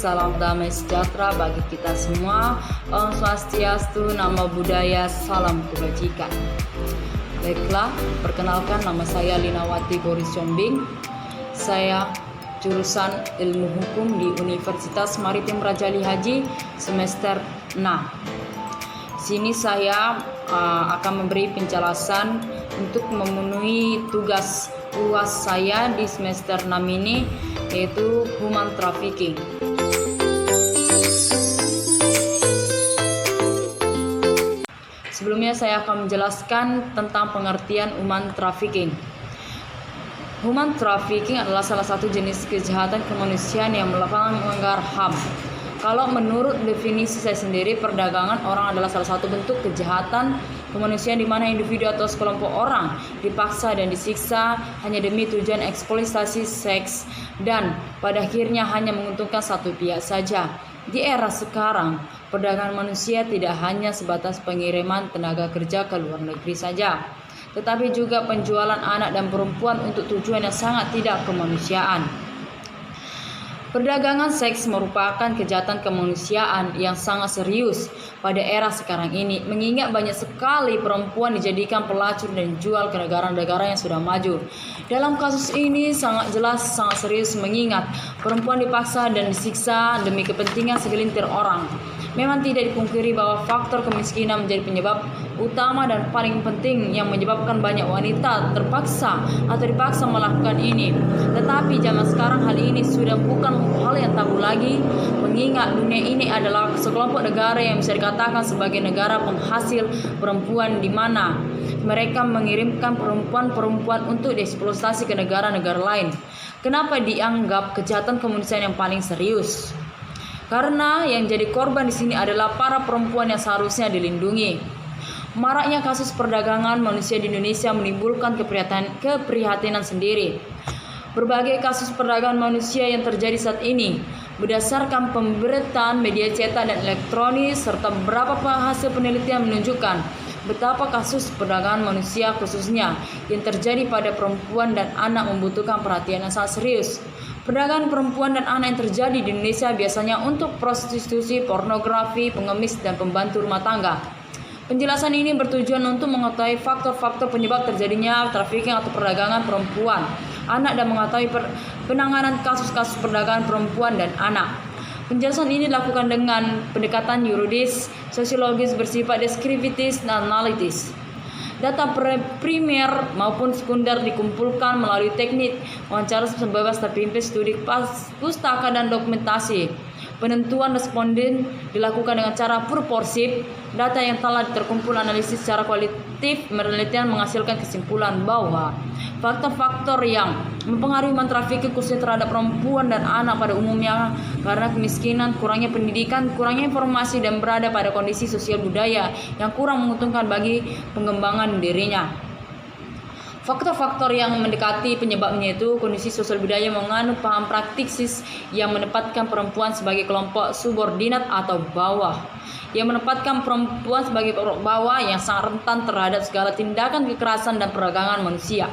salam damai sejahtera bagi kita semua. Om Swastiastu, Namo Buddhaya, salam kebajikan. Baiklah, perkenalkan nama saya Linawati Boris Combing. Saya jurusan Ilmu Hukum di Universitas Maritim Raja Ali Haji semester 6. Sini saya akan memberi penjelasan untuk memenuhi tugas UAS saya di semester 6 ini, yaitu human trafficking. Sebelumnya saya akan menjelaskan tentang pengertian human trafficking. Human trafficking adalah salah satu jenis kejahatan kemanusiaan yang melanggar HAM. Kalau menurut definisi saya sendiri, perdagangan orang adalah salah satu bentuk kejahatan kemanusiaan di mana individu atau sekelompok orang dipaksa dan disiksa hanya demi tujuan eksploitasi seks dan pada akhirnya hanya menguntungkan satu pihak saja. Di era sekarang, perdagangan manusia tidak hanya sebatas pengiriman tenaga kerja ke luar negeri saja, tetapi juga penjualan anak dan perempuan untuk tujuan yang sangat tidak kemanusiaan. Perdagangan seks merupakan kejahatan kemanusiaan yang sangat serius pada era sekarang ini, mengingat banyak sekali perempuan dijadikan pelacur dan jual ke negara-negara yang sudah maju. Dalam kasus ini sangat jelas, sangat serius, mengingat perempuan dipaksa dan disiksa demi kepentingan segelintir orang. Memang tidak dipungkiri bahwa faktor kemiskinan menjadi penyebab utama dan paling penting yang menyebabkan banyak wanita terpaksa atau dipaksa melakukan ini. Tetapi zaman sekarang hal ini sudah bukan hal yang tabu lagi, mengingat dunia ini adalah sekelompok negara yang bisa dikatakan sebagai negara penghasil perempuan, di mana mereka mengirimkan perempuan-perempuan untuk dieksploitasi ke negara-negara lain. Kenapa dianggap kejahatan kemanusiaan yang paling serius? Karena yang jadi korban di sini adalah para perempuan yang seharusnya dilindungi. Maraknya kasus perdagangan manusia di Indonesia menimbulkan keprihatinan sendiri. Berbagai kasus perdagangan manusia yang terjadi saat ini berdasarkan pemberitaan media cetak dan elektronik serta beberapa hasil penelitian menunjukkan betapa kasus perdagangan manusia khususnya yang terjadi pada perempuan dan anak membutuhkan perhatian yang sangat serius. Perdagangan perempuan dan anak yang terjadi di Indonesia biasanya untuk prostitusi, pornografi, pengemis, dan pembantu rumah tangga. Penjelasan ini bertujuan untuk mengetahui faktor-faktor penyebab terjadinya trafficking atau perdagangan perempuan, anak, dan mengetahui penanganan kasus-kasus perdagangan perempuan dan anak. Penjelasan ini dilakukan dengan pendekatan yuridis, sosiologis bersifat deskriptif dan analitis. Data primer maupun sekunder dikumpulkan melalui teknik wawancara bebas terpimpin, studi pustaka, dan dokumentasi. Penentuan responden dilakukan dengan cara proporsif. Data yang telah terkumpul analisis secara kualitatif, penelitian menghasilkan kesimpulan bahwa faktor-faktor yang mempengaruhi human trafficking khususnya terhadap perempuan dan anak pada umumnya karena kemiskinan, kurangnya pendidikan, kurangnya informasi, dan berada pada kondisi sosial budaya yang kurang menguntungkan bagi pengembangan dirinya. Faktor-faktor yang mendekati penyebabnya itu kondisi sosial budaya menganut paham praktiksis yang menempatkan perempuan sebagai kelompok subordinat atau bawah, yang menempatkan perempuan sebagai kelompok bawah yang sangat rentan terhadap segala tindakan kekerasan dan perdagangan manusia.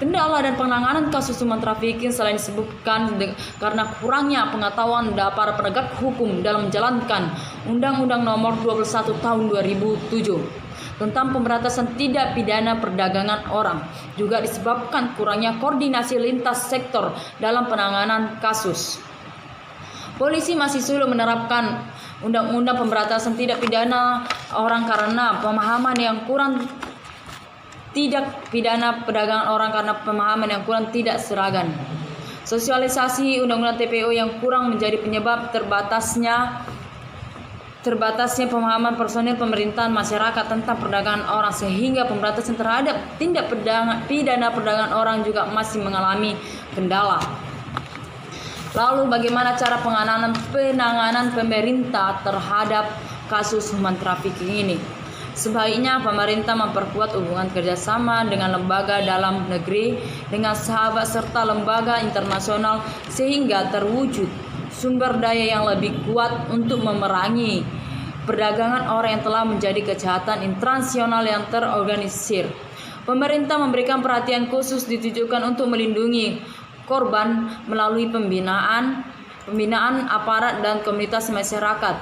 Kendala dan penanganan kasus human trafficking selain disebabkan karena kurangnya pengetahuan para penegak hukum dalam menjalankan Undang-Undang Nomor 21 Tahun 2007 tentang pemberantasan tindak pidana perdagangan orang, juga disebabkan kurangnya koordinasi lintas sektor dalam penanganan kasus. Polisi masih sulit menerapkan undang-undang pemberantasan tindak pidana orang karena pemahaman yang kurang tidak seragam. Sosialisasi undang-undang TPO yang kurang menjadi penyebab terbatasnya pemahaman personil pemerintahan masyarakat tentang perdagangan orang, sehingga pemberantasan terhadap tindak pidana perdagangan orang juga masih mengalami kendala. Lalu bagaimana cara penanganan pemerintah terhadap kasus human trafficking ini? Sebaiknya pemerintah memperkuat hubungan kerjasama dengan lembaga dalam negeri, dengan sahabat serta lembaga internasional sehingga terwujud sumber daya yang lebih kuat untuk memerangi perdagangan orang yang telah menjadi kejahatan internasional yang terorganisir. Pemerintah memberikan perhatian khusus ditujukan untuk melindungi korban melalui pembinaan, pembinaan aparat dan komunitas masyarakat.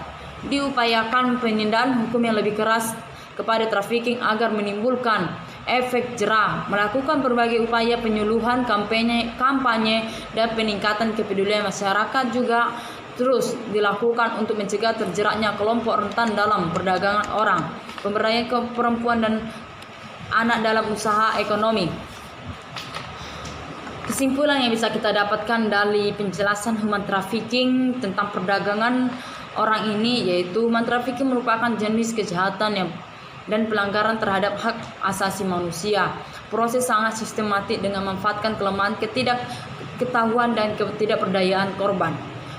Diupayakan penindakan hukum yang lebih keras kepada trafficking agar menimbulkan efek jerah, melakukan berbagai upaya penyuluhan, kampanye dan peningkatan kepedulian masyarakat juga terus dilakukan untuk mencegah terjeratnya kelompok rentan dalam perdagangan orang, pemberdayaan perempuan dan anak dalam usaha ekonomi. Kesimpulan yang bisa kita dapatkan dari penjelasan human trafficking tentang perdagangan orang ini yaitu human trafficking merupakan jenis kejahatan dan pelanggaran terhadap hak asasi manusia. Proses sangat sistematik dengan memanfaatkan kelemahan, ketidakketahuan dan ketidakberdayaan korban.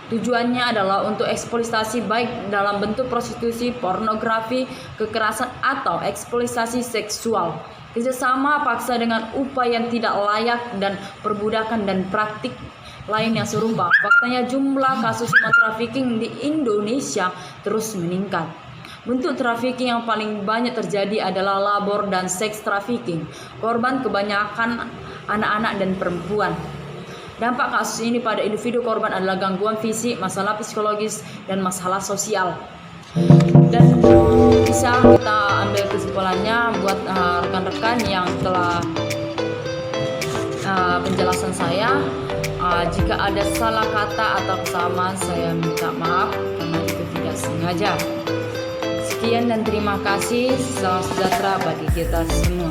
Tujuannya adalah untuk eksploitasi baik dalam bentuk prostitusi, pornografi, kekerasan atau eksploitasi seksual. Kerjasama paksa dengan upaya yang tidak layak dan perbudakan dan praktik lain yang serupa. Faktanya jumlah kasus human trafficking di Indonesia terus meningkat. Bentuk trafficking yang paling banyak terjadi adalah labor dan seks trafficking. Korban kebanyakan anak-anak dan perempuan. Dampak kasus ini pada individu korban adalah gangguan fisik, masalah psikologis, dan masalah sosial. Dan bisa kita ambil kesimpulannya buat rekan-rekan yang telah penjelasan saya. Jika ada salah kata atau kesamaan, saya minta maaf karena itu tidak sengaja. Sekian dan terima kasih. Salam sejahtera bagi kita semua.